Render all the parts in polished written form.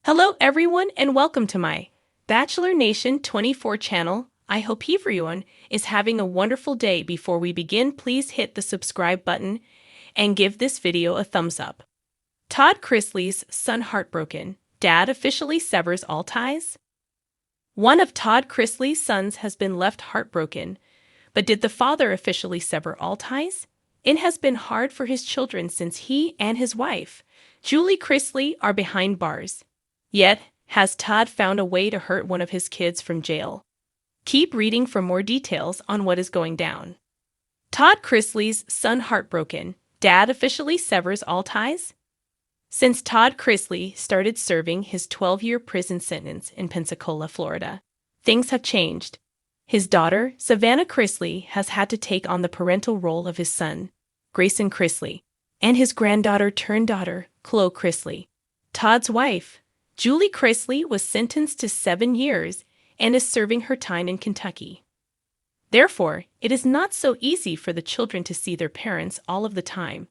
Hello everyone and welcome to my Bachelor Nation 24 channel. I hope everyone is having a wonderful day. Before we begin, please hit the subscribe button and give this video a thumbs up. Todd Chrisley's son heartbroken. Dad officially severs all ties? One of Todd Chrisley's sons has been left heartbroken, but did the father officially sever all ties? It has been hard for his children since he and his wife, Julie Chrisley, are behind bars. Yet, has Todd found a way to hurt one of his kids from jail? Keep reading for more details on what is going down. Todd Chrisley's son heartbroken. Dad officially severs all ties? Since Todd Chrisley started serving his 12-year prison sentence in Pensacola, Florida, things have changed. His daughter, Savannah Chrisley, has had to take on the parental role of his son, Grayson Chrisley, and his granddaughter-turned-daughter, Chloe Chrisley. Todd's wife, Julie Chrisley, was sentenced to 7 years and is serving her time in Kentucky. Therefore, it is not so easy for the children to see their parents all of the time.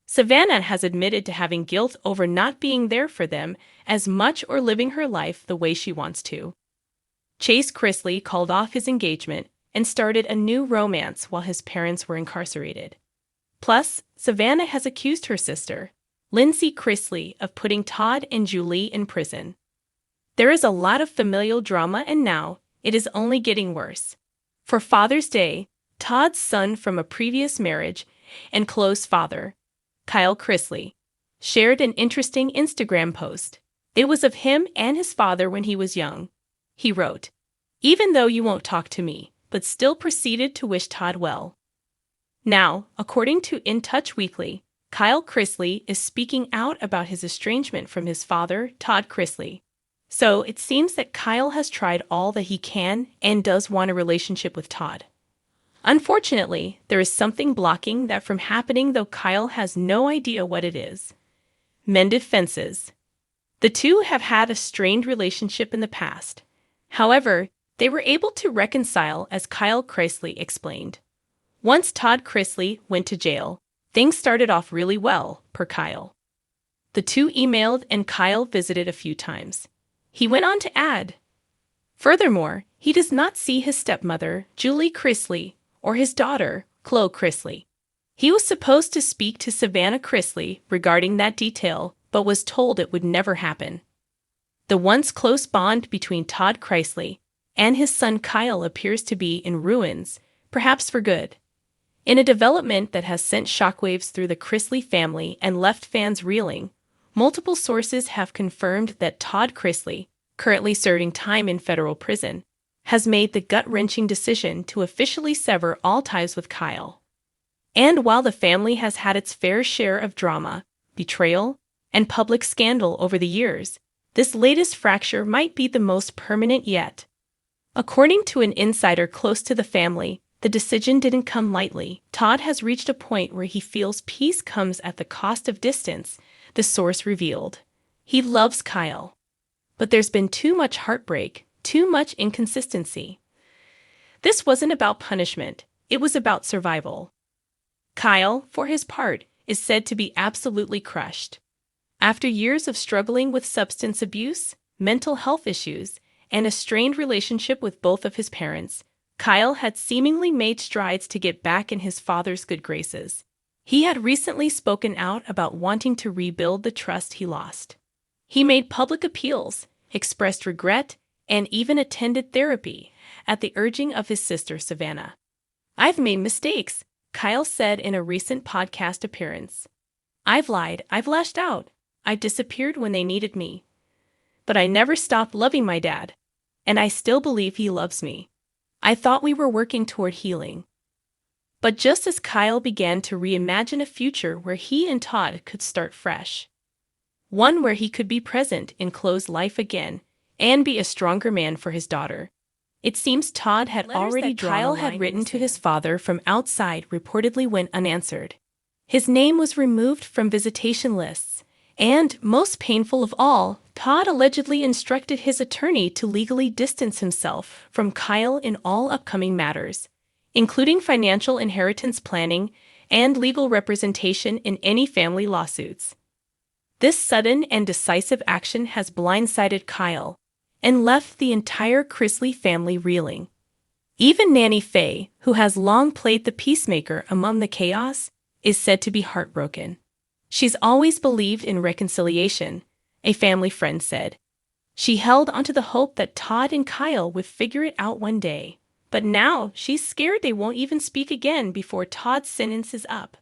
Savannah has admitted to having guilt over not being there for them as much or living her life the way she wants to. Chase Chrisley called off his engagement and started a new romance while his parents were incarcerated. Plus, Savannah has accused her sister, Lindsay Chrisley, of putting Todd and Julie in prison. There is a lot of familial drama, and now it is only getting worse. For Father's Day, Todd's son from a previous marriage and close father, Kyle Chrisley, shared an interesting Instagram post. It was of him and his father when he was young. He wrote, "Even though you won't talk to me," but still proceeded to wish Todd well. Now, according to In Touch Weekly, Kyle Chrisley is speaking out about his estrangement from his father, Todd Chrisley. So it seems that Kyle has tried all that he can and does want a relationship with Todd. Unfortunately, there is something blocking that from happening, though Kyle has no idea what it is. Mended fences. The two have had a strained relationship in the past. However, they were able to reconcile, as Kyle Chrisley explained. Once Todd Chrisley went to jail, things started off really well, per Kyle. The two emailed and Kyle visited a few times. He went on to add, furthermore, he does not see his stepmother, Julie Chrisley, or his daughter, Chloe Chrisley. He was supposed to speak to Savannah Chrisley regarding that detail, but was told it would never happen. The once close bond between Todd Chrisley and his son Kyle appears to be in ruins, perhaps for good. In a development that has sent shockwaves through the Chrisley family and left fans reeling, multiple sources have confirmed that Todd Chrisley, currently serving time in federal prison, has made the gut-wrenching decision to officially sever all ties with Kyle. And while the family has had its fair share of drama, betrayal, and public scandal over the years, this latest fracture might be the most permanent yet. According to an insider close to the family, the decision didn't come lightly. Todd has reached a point where he feels peace comes at the cost of distance, the source revealed. He loves Kyle. But there's been too much heartbreak, too much inconsistency. This wasn't about punishment, it was about survival. Kyle, for his part, is said to be absolutely crushed. After years of struggling with substance abuse, mental health issues, and a strained relationship with both of his parents, Kyle had seemingly made strides to get back in his father's good graces. He had recently spoken out about wanting to rebuild the trust he lost. He made public appeals, expressed regret, and even attended therapy at the urging of his sister Savannah. "I've made mistakes," Kyle said in a recent podcast appearance. "I've lied, I've lashed out, I've disappeared when they needed me. But I never stopped loving my dad, and I still believe he loves me. I thought we were working toward healing." But just as Kyle began to reimagine a future where he and Todd could start fresh, one where he could be present in Chloe's life again and be a stronger man for his daughter, it seems Todd had already drawn a line. Kyle had written to his father from outside reportedly went unanswered. His name was removed from visitation lists, and, most painful of all, Todd allegedly instructed his attorney to legally distance himself from Kyle in all upcoming matters, including financial inheritance planning and legal representation in any family lawsuits. This sudden and decisive action has blindsided Kyle and left the entire Chrisley family reeling. Even Nanny Faye, who has long played the peacemaker among the chaos, is said to be heartbroken. She's always believed in reconciliation, a family friend said. She held onto the hope that Todd and Kyle would figure it out one day, but now she's scared they won't even speak again before Todd's sentence is up.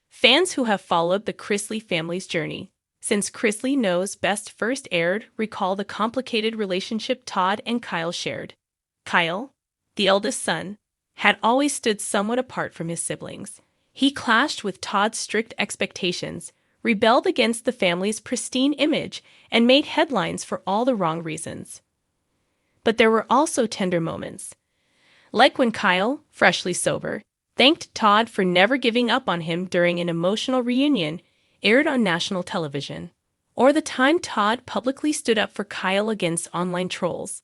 Fans who have followed the Chrisley family's journey since Chrisley Knows Best first aired recall the complicated relationship Todd and Kyle shared. Kyle, the eldest son, had always stood somewhat apart from his siblings. He clashed with Todd's strict expectations, rebelled against the family's pristine image, and made headlines for all the wrong reasons. But there were also tender moments, like when Kyle, freshly sober, thanked Todd for never giving up on him during an emotional reunion aired on national television, or the time Todd publicly stood up for Kyle against online trolls,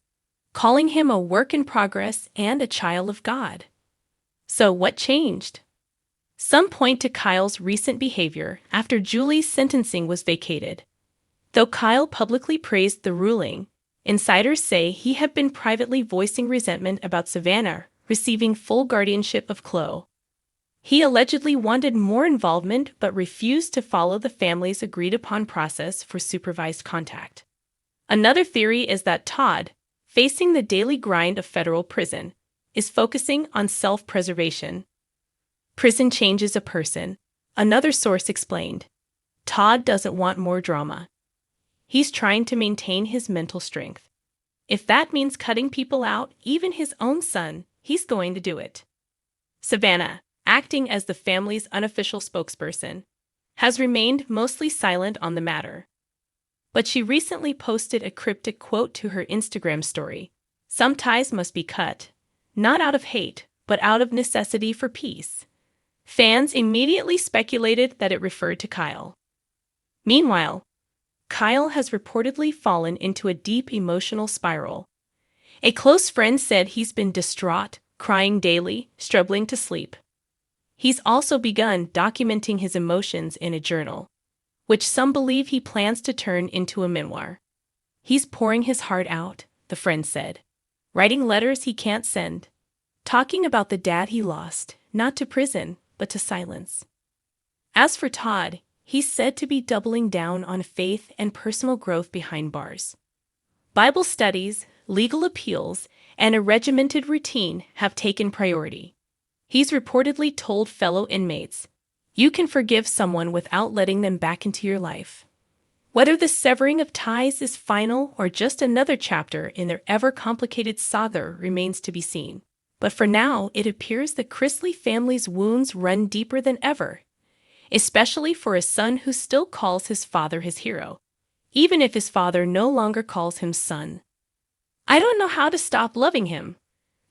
calling him a work in progress and a child of God. So what changed? Some point to Kyle's recent behavior after Julie's sentencing was vacated. Though Kyle publicly praised the ruling, insiders say he had been privately voicing resentment about Savannah receiving full guardianship of Chloe. He allegedly wanted more involvement but refused to follow the family's agreed-upon process for supervised contact. Another theory is that Todd, facing the daily grind of federal prison, is focusing on self-preservation. Prison changes a person, another source explained. Todd doesn't want more drama. He's trying to maintain his mental strength. If that means cutting people out, even his own son, he's going to do it. Savannah, acting as the family's unofficial spokesperson, has remained mostly silent on the matter. But she recently posted a cryptic quote to her Instagram story. Some ties must be cut, not out of hate, but out of necessity for peace. Fans immediately speculated that it referred to Kyle. Meanwhile, Kyle has reportedly fallen into a deep emotional spiral. A close friend said he's been distraught, crying daily, struggling to sleep. He's also begun documenting his emotions in a journal, which some believe he plans to turn into a memoir. He's pouring his heart out, the friend said, writing letters he can't send, talking about the dad he lost, not to prison, but to silence. As for Todd, he's said to be doubling down on faith and personal growth behind bars. Bible studies, legal appeals, and a regimented routine have taken priority. He's reportedly told fellow inmates, "You can forgive someone without letting them back into your life." Whether the severing of ties is final or just another chapter in their ever-complicated saga remains to be seen. But for now, it appears the Chrisley family's wounds run deeper than ever, especially for a son who still calls his father his hero, even if his father no longer calls him son. "I don't know how to stop loving him,"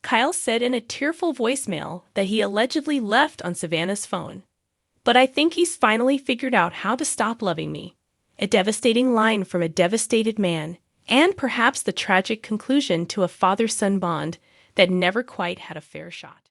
Kyle said in a tearful voicemail that he allegedly left on Savannah's phone. "But I think he's finally figured out how to stop loving me." A devastating line from a devastated man, and perhaps the tragic conclusion to a father-son bond that never quite had a fair shot.